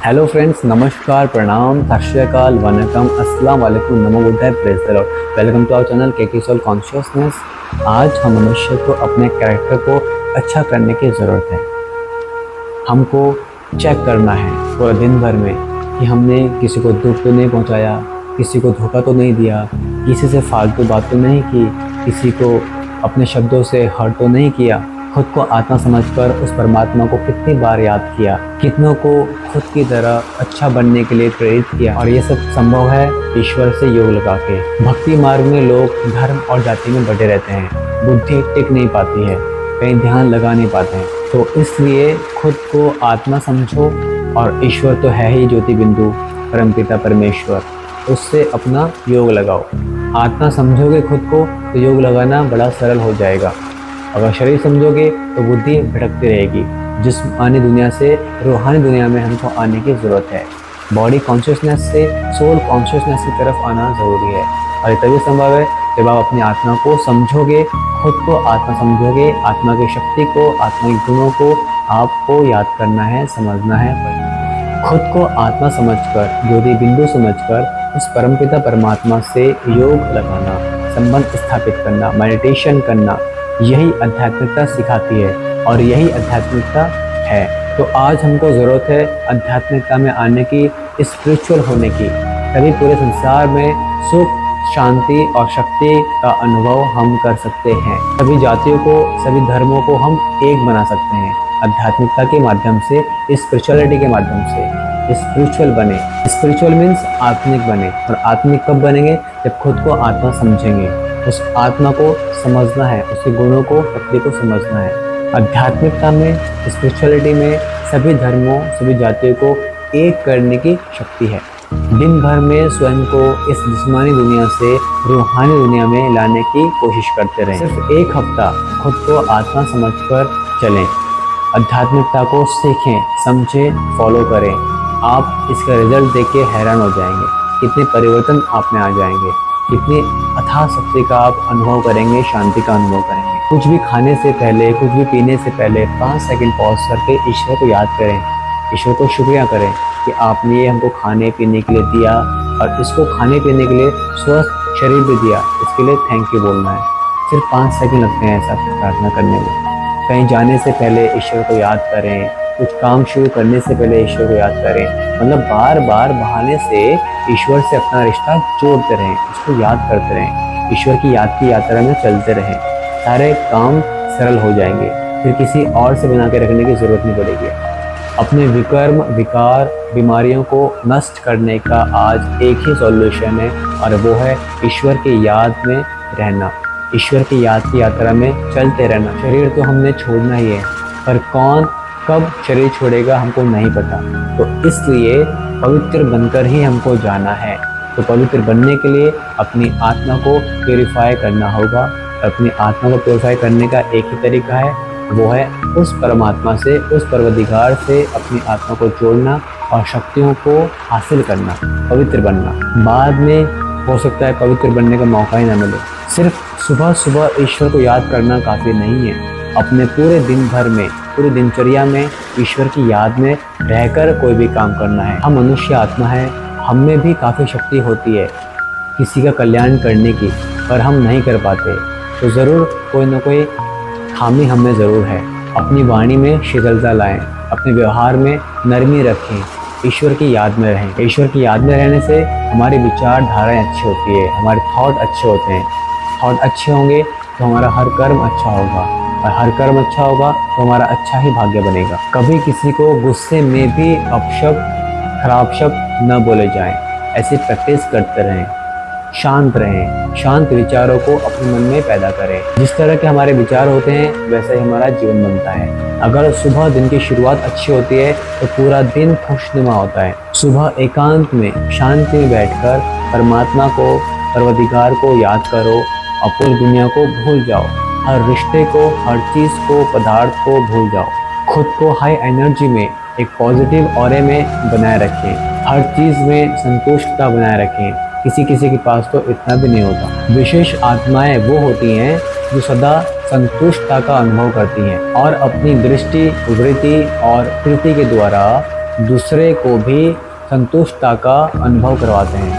Hello friends, नमस्कार, प्रणाम, सत श्री अकाल, वनकम, अस्सलाम वालेकुम, नमो बुद्धाय, praise the Lord. Welcome to our channel के सोल कॉन्शियसनेस। आज हम मनुष्य को अपने कैरेक्टर को अच्छा करने की ज़रूरत है। हमको चेक करना है पूरा दिन भर में कि हमने किसी को दुख तो नहीं पहुंचाया, किसी को धोखा तो नहीं दिया, किसी से फालतू बात तो नहीं की, किसी को अपने शब्दों से हर्ट तो नहीं किया। खुद को आत्मा समझकर उस परमात्मा को कितनी बार याद किया, कितनों को खुद की तरह अच्छा बनने के लिए प्रेरित किया। और ये सब संभव है ईश्वर से योग लगा के। भक्ति मार्ग में लोग धर्म और जाति में बटे रहते हैं, बुद्धि टिक नहीं पाती है, कहीं ध्यान लगा नहीं पाते हैं। तो इसलिए खुद को आत्मा समझो, और ईश्वर तो है ही ज्योति बिंदु, परमपिता परमेश्वर, उससे अपना योग लगाओ। आत्मा समझोगे खुद को तो योग लगाना बड़ा सरल हो जाएगा। अगर शरीर समझोगे तो बुद्धि भटकती रहेगी। जिस्मानी दुनिया से रूहानी दुनिया में हमको आने की ज़रूरत है। बॉडी कॉन्शियसनेस से सोल कॉन्शियसनेस की तरफ आना ज़रूरी है, और ये तभी संभव है जब आप अपनी आत्मा को समझोगे, खुद को आत्मा समझोगे। आत्मा की शक्ति को, आत्मा के गुणों को आपको याद करना है, समझना है। खुद को आत्मा समझकर, ज्योति बिंदु समझकर उस परमपिता परमात्मा से योग लगाना, संबंध स्थापित करना, मेडिटेशन करना, यही आध्यात्मिकता सिखाती है और यही आध्यात्मिकता है। तो आज हमको ज़रूरत है आध्यात्मिकता में आने की, स्पिरिचुअल होने की। तभी पूरे संसार में सुख, शांति और शक्ति का अनुभव हम कर सकते हैं। सभी जातियों को, सभी धर्मों को हम एक बना सकते हैं आध्यात्मिकता के माध्यम से, स्पिरिचुअलिटी के माध्यम से। स्पिरिचुअल बने, स्पिरिचुअल मीन्स आत्मिक बने। और आत्मिक कब बनेंगे? जब खुद को आत्मा समझेंगे। उस आत्मा को समझना है, उसके गुणों को, शक्ति को समझना है। आध्यात्मिकता में, स्पिरिचुअलिटी में सभी धर्मों, सभी जातियों को एक करने की शक्ति है। दिन भर में स्वयं को इस जिस्मानी दुनिया से रूहानी दुनिया में लाने की कोशिश करते रहें। सिर्फ एक हफ्ता खुद को आत्मा समझकर चलें, आध्यात्मिकता को सीखें, समझें, फॉलो करें। आप इसका रिजल्ट देख के हैरान हो जाएंगे, कितने परिवर्तन आप में आ जाएंगे, कितनी अथाह शक्ति का आप अनुभव करेंगे, शांति का अनुभव करेंगे। कुछ भी खाने से पहले, कुछ भी पीने से पहले 5 सेकंड पॉज करके ईश्वर को याद करें, ईश्वर को शुक्रिया करें कि आपने ये हमको खाने पीने के लिए दिया, और इसको खाने पीने के लिए स्वस्थ शरीर भी दिया, इसके लिए थैंक यू बोलना है। सिर्फ 5 सेकंड लगते हैं ऐसा प्रार्थना करने में। कहीं जाने से पहले ईश्वर को याद करें, कुछ काम शुरू करने से पहले ईश्वर को याद करें। मतलब बार बार बहाने से ईश्वर से अपना रिश्ता जोड़ते रहें, उसको याद करते रहें, ईश्वर की याद की यात्रा में चलते रहें। सारे काम सरल हो जाएंगे, फिर किसी और से बना के रखने की ज़रूरत नहीं पड़ेगी। अपने विकर्म, विकार, बीमारियों को नष्ट करने का आज एक ही सॉल्यूशन है, और वो है ईश्वर की याद में रहना, ईश्वर की याद की यात्रा में चलते रहना। शरीर तो हमने छोड़ना ही है, पर कौन कब शरीर छोड़ेगा हमको नहीं पता। तो इसलिए पवित्र बनकर ही हमको जाना है। तो पवित्र बनने के लिए अपनी आत्मा को प्योरीफाई करना होगा। अपनी आत्मा को प्योरीफाई करने का एक ही तरीका है, वो है उस परमात्मा से, उस परवदिगार से अपनी आत्मा को जोड़ना और शक्तियों को हासिल करना, पवित्र बनना। बाद में हो सकता है पवित्र बनने का मौका ही ना मिले। सिर्फ सुबह सुबह ईश्वर को याद करना काफ़ी नहीं है। अपने पूरे दिन भर में, पूरी दिनचर्या में ईश्वर की याद में रहकर कोई भी काम करना है। हम मनुष्य आत्मा है, हम में भी काफ़ी शक्ति होती है किसी का कल्याण करने की, पर हम नहीं कर पाते। तो ज़रूर कोई ना कोई खामी हम में ज़रूर है। अपनी वाणी में शीतलता लाएं, अपने व्यवहार में नरमी रखें, ईश्वर की याद में रहें। ईश्वर की याद में रहने से हमारी विचारधाराएँ अच्छी होती है, हमारे थॉट अच्छे होते हैं। थॉट अच्छे होंगे तो हमारा हर कर्म अच्छा होगा, और हर कर्म अच्छा होगा तो हमारा अच्छा ही भाग्य बनेगा। कभी किसी को गुस्से में भी अपशब्द, खराब शब्द न बोले जाएं। ऐसी प्रैक्टिस करते रहें, शांत रहें, शांत विचारों को अपने मन में पैदा करें। जिस तरह के हमारे विचार होते हैं वैसा ही हमारा जीवन बनता है। अगर सुबह दिन की शुरुआत अच्छी होती है तो पूरा दिन खुशनुमा होता है। सुबह एकांत में, शांति में बैठकर परमात्मा को, परवदिगार को याद करो, और पूरी दुनिया को भूल जाओ। हर रिश्ते को, हर चीज़ को, पदार्थ को भूल जाओ। खुद को हाई एनर्जी में, एक पॉजिटिव ऑरे में बनाए रखें। हर चीज़ में संतुष्टता बनाए रखें। किसी किसी के पास तो इतना भी नहीं होता। विशेष आत्माएं वो होती हैं जो सदा संतुष्टता का अनुभव करती हैं और अपनी दृष्टि, वृत्ति और कृति के द्वारा दूसरे को भी संतुष्टता का अनुभव करवाते हैं।